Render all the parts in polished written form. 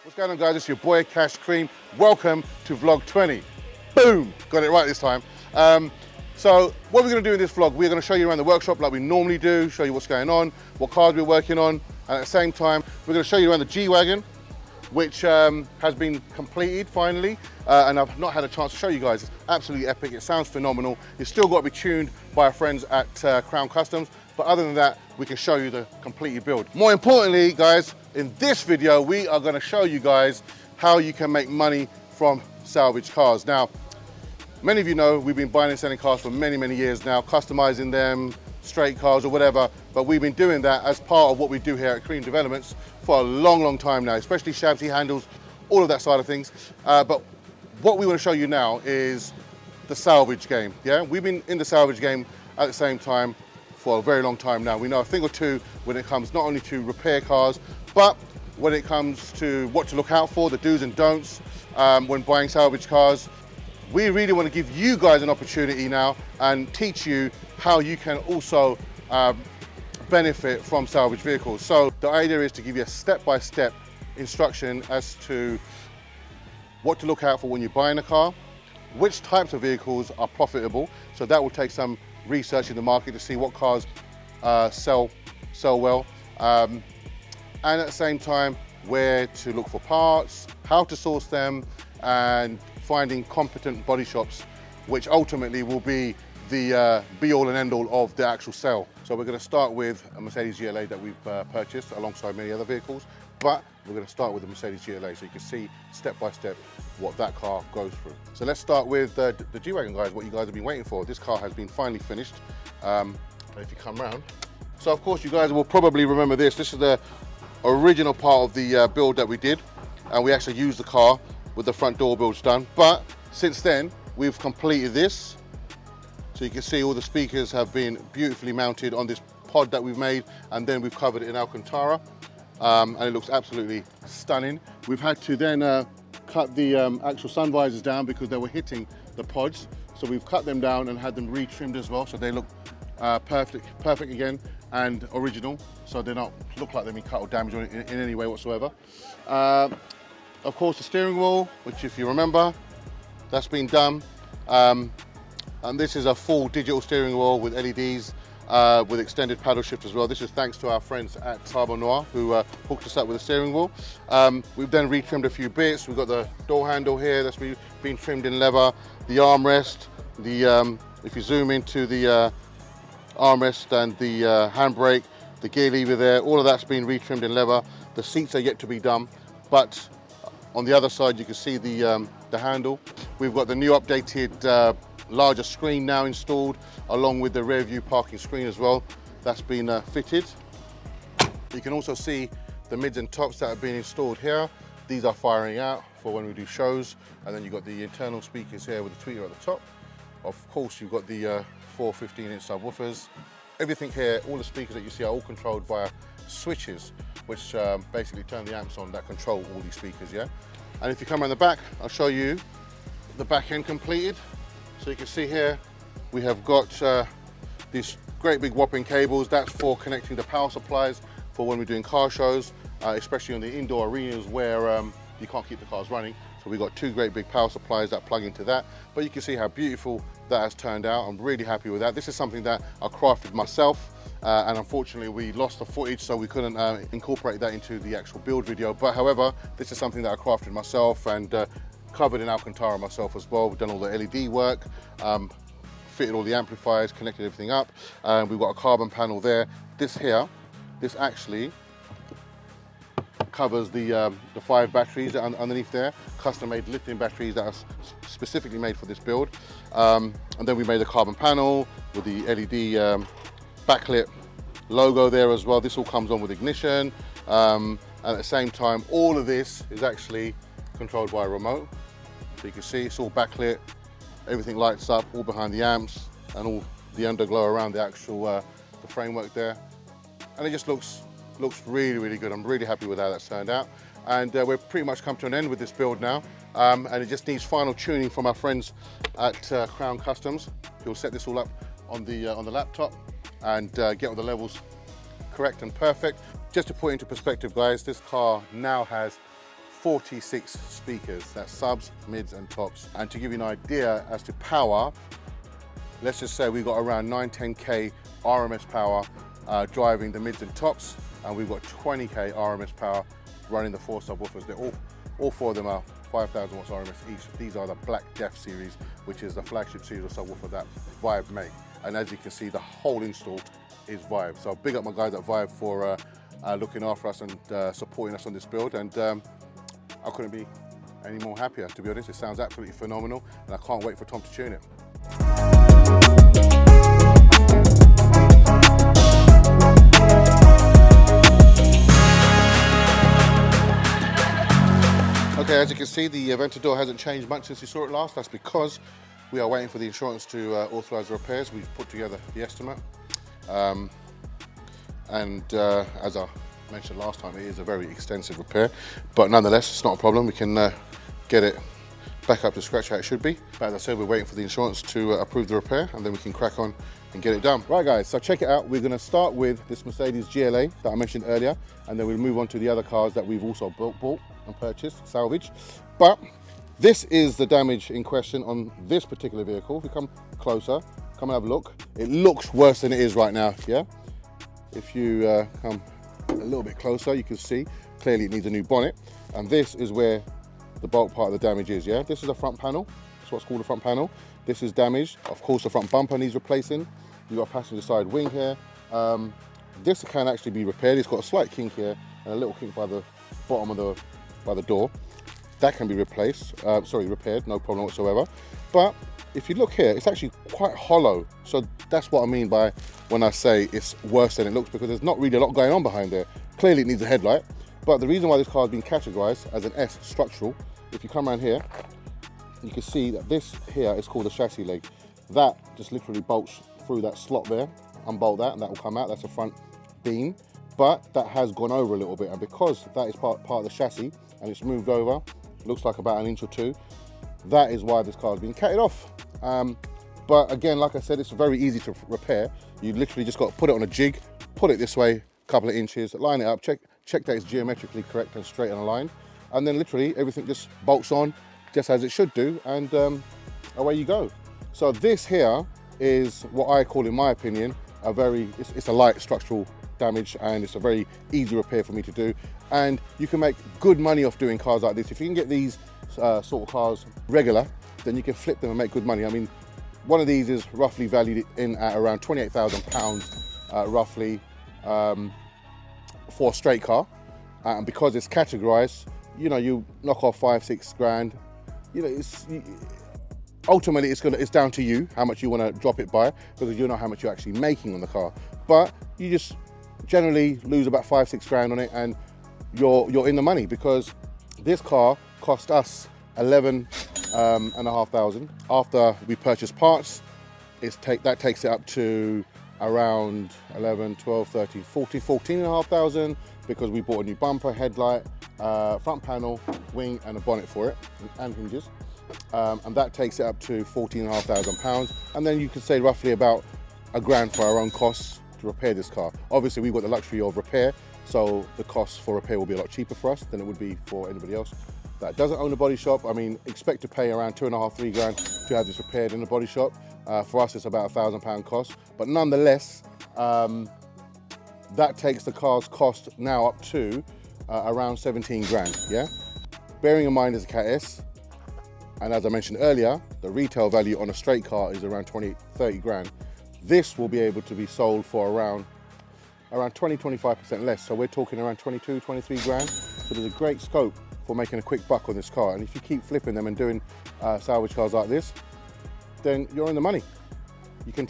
What's going on, guys? It's your boy Kash Kream. Welcome to vlog 20. Boom! Got it right this time. So what we're going to do in this vlog, we're going to show you around the workshop like we normally do, show you what's going on, what cars we're working on, and at the same time, we're going to show you around the G-Wagon, which has been completed finally, and I've not had a chance to show you guys. It's absolutely epic. It sounds phenomenal. It's still got to be tuned by our friends at Crown Customs, but other than that, we can show you the completed build. More importantly, guys, in this video, we are going to show you guys how you can make money from salvage cars. Now, many of you know we've been buying and selling cars for many, many years now, customizing them, straight cars or whatever, but we've been doing that as part of what we do here at Kream Developments for a long, long time now, especially shabsy handles, all of that side of things. But what we want to show you now is the salvage game. Yeah, we've been in the salvage game at the same time for a very long time now. We know a thing or two when it comes not only to repair cars, but when it comes to what to look out for, the do's and don'ts when buying salvage cars. We really want to give you guys an opportunity now and teach you how you can also benefit from salvage vehicles. So the idea is to give you a step-by-step instruction as to what to look out for when you're buying a car, which types of vehicles are profitable. So that will take some research in the market to see what cars sell well, and at the same time, where to look for parts, how to source them, and finding competent body shops, which ultimately will be the be-all and end-all of the actual sale. So we're going to start with a Mercedes GLA that we've purchased alongside many other vehicles, but we're going to start with the Mercedes GLA so you can see step-by-step what that car goes through. So let's start with the G-Wagon, guys, what you guys have been waiting for. This car has been finally finished. If you come round. So of course you guys will probably remember this. This is the original part of the build that we did, and we actually used the car with the front door builds done. But since then, we've completed this. So you can see all the speakers have been beautifully mounted on this pod that we've made, and then we've covered it in Alcantara, and it looks absolutely stunning. We've had to then cut the actual sun visors down because they were hitting the pods. So we've cut them down and had them re-trimmed as well, so they look perfect again and original, so they don't look like they've been cut or damaged in any way whatsoever. Of course, the steering wheel, which if you remember, that's been done. And this is a full digital steering wheel with LEDs, with extended paddle shift as well. This is thanks to our friends at Salvage who hooked us up with a steering wheel. We've then re-trimmed a few bits. We've got the door handle here that's been trimmed in leather, the armrest, if you zoom into the armrest and the handbrake, the gear lever there, all of that's been re-trimmed in leather. The seats are yet to be done, but on the other side you can see the handle. We've got the new updated larger screen now installed, along with the rear view parking screen as well. That's been fitted. You can also see the mids and tops that have been installed here. These are firing out for when we do shows, and then you've got the internal speakers here with the tweeter at the top. Of course, you've got the 4 15-inch subwoofers. Everything here, all the speakers that you see are all controlled via switches, which basically turn the amps on that control all these speakers, yeah? And if you come around the back, I'll show you the back end completed. So you can see here, we have got these great big whopping cables. That's for connecting the power supplies for when we're doing car shows, especially on the indoor arenas where you can't keep the cars running. So we've got two great big power supplies that plug into that. But you can see how beautiful that has turned out. I'm really happy with that. This is something that I crafted myself, and unfortunately we lost the footage, so we couldn't incorporate that into the actual build video. But however, this is something that I crafted myself and covered in Alcantara myself as well. We've done all the LED work, fitted all the amplifiers, connected everything up. We've got a carbon panel there. This actually covers the 5 batteries that are underneath there, custom-made lithium batteries that are specifically made for this build. And then we made a carbon panel with the LED backlit logo there as well. This all comes on with ignition. And at the same time, all of this is actually controlled by a remote. So you can see it's all backlit, everything lights up, all behind the amps, and all the underglow around the actual the framework there. And it just looks really, really good. I'm really happy with how that's turned out. And we're pretty much come to an end with this build now. And it just needs final tuning from our friends at Crown Customs, who'll set this all up on the laptop and get all the levels correct and perfect. Just to put into perspective, guys, this car now has 46 speakers. That's subs, mids and tops. And to give you an idea as to power, let's just say we've got around 9-10K RMS power driving the mids and tops, and we've got 20K RMS power running the 4 subwoofers. They're all 4 of them are 5,000 watts RMS each. These are the Black Death series, which is the flagship series of subwoofer that Vibe make. And as you can see, the whole install is Vibe. So big up my guys at Vibe for looking after us and supporting us on this build. And I couldn't be any more happier, to be honest. It sounds absolutely phenomenal, and I can't wait for Tom to tune it. Okay, as you can see, the Aventador hasn't changed much since you saw it last. That's because we are waiting for the insurance to authorise the repairs. We've put together the estimate. As I mentioned last time, it is a very extensive repair, but nonetheless, it's not a problem. We can get it back up to scratch how it should be. But as I said, we're waiting for the insurance to approve the repair, and then we can crack on and get it done. Right guys, so check it out. We're gonna start with this Mercedes GLA that I mentioned earlier, and then we'll move on to the other cars that we've also bought and purchased, salvage. But this is the damage in question on this particular vehicle. If you come closer, come and have a look. It looks worse than it is right now, yeah? If you come a little bit closer, you can see clearly it needs a new bonnet. And this is where the bulk part of the damage is, yeah? This is the front panel. That's what's called the front panel. This is damaged. Of course, the front bumper needs replacing. You've got a passenger side wing here. This can actually be repaired. It's got a slight kink here and a little kink by the bottom of the door. That can be replaced, repaired, no problem whatsoever. But if you look here, it's actually quite hollow. So that's what I mean by when I say it's worse than it looks, because there's not really a lot going on behind there. Clearly it needs a headlight. But the reason why this car has been categorized as an S structural, if you come around here, you can see that this here is called a chassis leg. That just literally bolts through that slot there, unbolt that, and that will come out. That's the front beam. But that has gone over a little bit, and because that is part of the chassis and it's moved over, looks like about 1 inch or 2, that is why this car has been catted off. But again, like I said, it's very easy to repair. You literally just got to put it on a jig, put it this way a couple of inches, line it up, check that it's geometrically correct and straight and aligned, and then literally everything just bolts on just as it should do, and away you go. So this here is what I call, in my opinion, it's a light structural damage, and it's a very easy repair for me to do. And you can make good money off doing cars like this. If you can get these sort of cars regular, then you can flip them and make good money. I mean, one of these is roughly valued in at around £28,000 roughly for a straight car. And because it's categorized, you know, you knock off 5-6 grand. You know, ultimately it's down to you how much you want to drop it by, because you know how much you're actually making on the car. But you just generally lose about 5-6 grand on it, and you're in the money, because this car cost us 11,500. After we purchased parts, that takes it up to around 11, 12, 13, 14, 14,500, because we bought a new bumper, headlight, front panel, wing and a bonnet for it, and hinges. And that takes it up to £14,500. And then you could say roughly about £1 grand for our own costs to repair this car. Obviously we've got the luxury of repair, so the cost for repair will be a lot cheaper for us than it would be for anybody else that doesn't own a body shop. I mean, expect to pay around 2.5–3 grand to have this repaired in a body shop. For us, it's about £1,000 cost, but nonetheless, that takes the car's cost now up to around 17 grand, yeah? Bearing in mind it's a Cat S, and as I mentioned earlier, the retail value on a straight car is around 20–30 grand. This will be able to be sold for around 20–25% less. So we're talking around 22–23 grand. So there's a great scope for making a quick buck on this car. And if you keep flipping them and doing salvage cars like this, then you're in the money. You can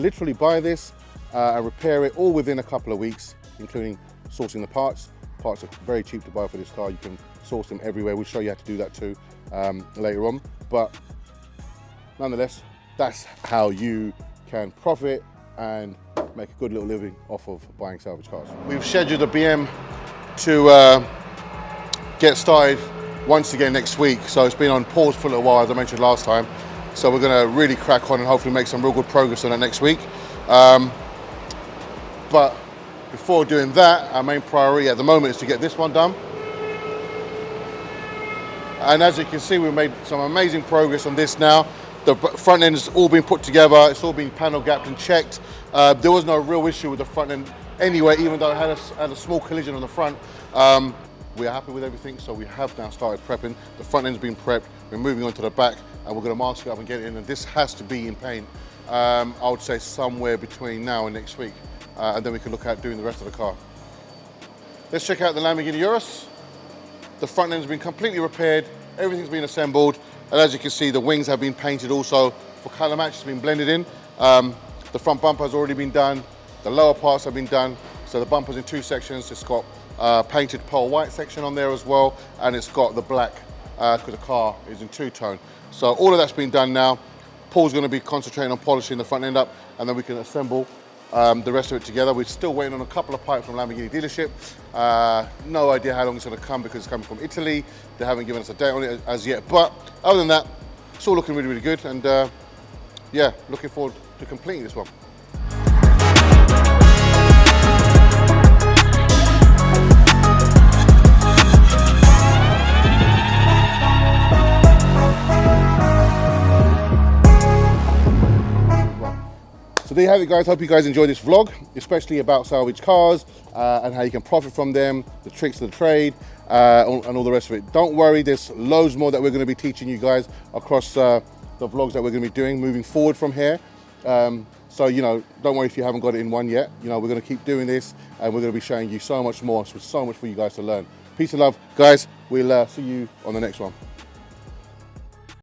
literally buy this and repair it all within a couple of weeks, including sourcing the parts. Parts are very cheap to buy for this car. You can source them everywhere. We'll show you how to do that too later on. But nonetheless, that's how you can profit and make a good little living off of buying salvage cars. We've scheduled a BM to get started once again next week. So it's been on pause for a little while, as I mentioned last time. So we're gonna really crack on and hopefully make some real good progress on that next week. But before doing that, our main priority at the moment is to get this one done. And as you can see, we've made some amazing progress on this now. The front end has all been put together, it's all been panel gapped and checked. There was no real issue with the front end anyway, even though it had a small collision on the front. We are happy with everything, so we have now started prepping. The front end's been prepped, we're moving on to the back, and we're gonna mask it up and get it in, and this has to be in paint, I would say somewhere between now and next week, and then we can look at doing the rest of the car. Let's check out the Lamborghini Urus. The front end's been completely repaired, everything's been assembled, and as you can see, the wings have been painted also for colour match, it's been blended in. The front bumper has already been done, the lower parts have been done, so the bumper's in two sections. It's got painted pearl white section on there as well, and it's got the black, because the car is in two-tone. So all of that's been done now. Paul's going to be concentrating on polishing the front end up, and then we can assemble the rest of it together. We're still waiting on a couple of pipes from Lamborghini dealership. No idea how long it's going to come because it's coming from Italy. They haven't given us a date on it as yet, but other than that, it's all looking really, really good, and yeah, looking forward to completing this one. So there you have it, guys. Hope you guys enjoyed this vlog, especially about salvage cars and how you can profit from them, the tricks of the trade, and all the rest of it. Don't worry, there's loads more that we're going to be teaching you guys across the vlogs that we're going to be doing moving forward from here. So, you know, don't worry if you haven't got it in one yet. You know, we're going to keep doing this, and we're going to be showing you so much more. So, so much for you guys to learn. Peace and love, guys. We'll see you on the next one.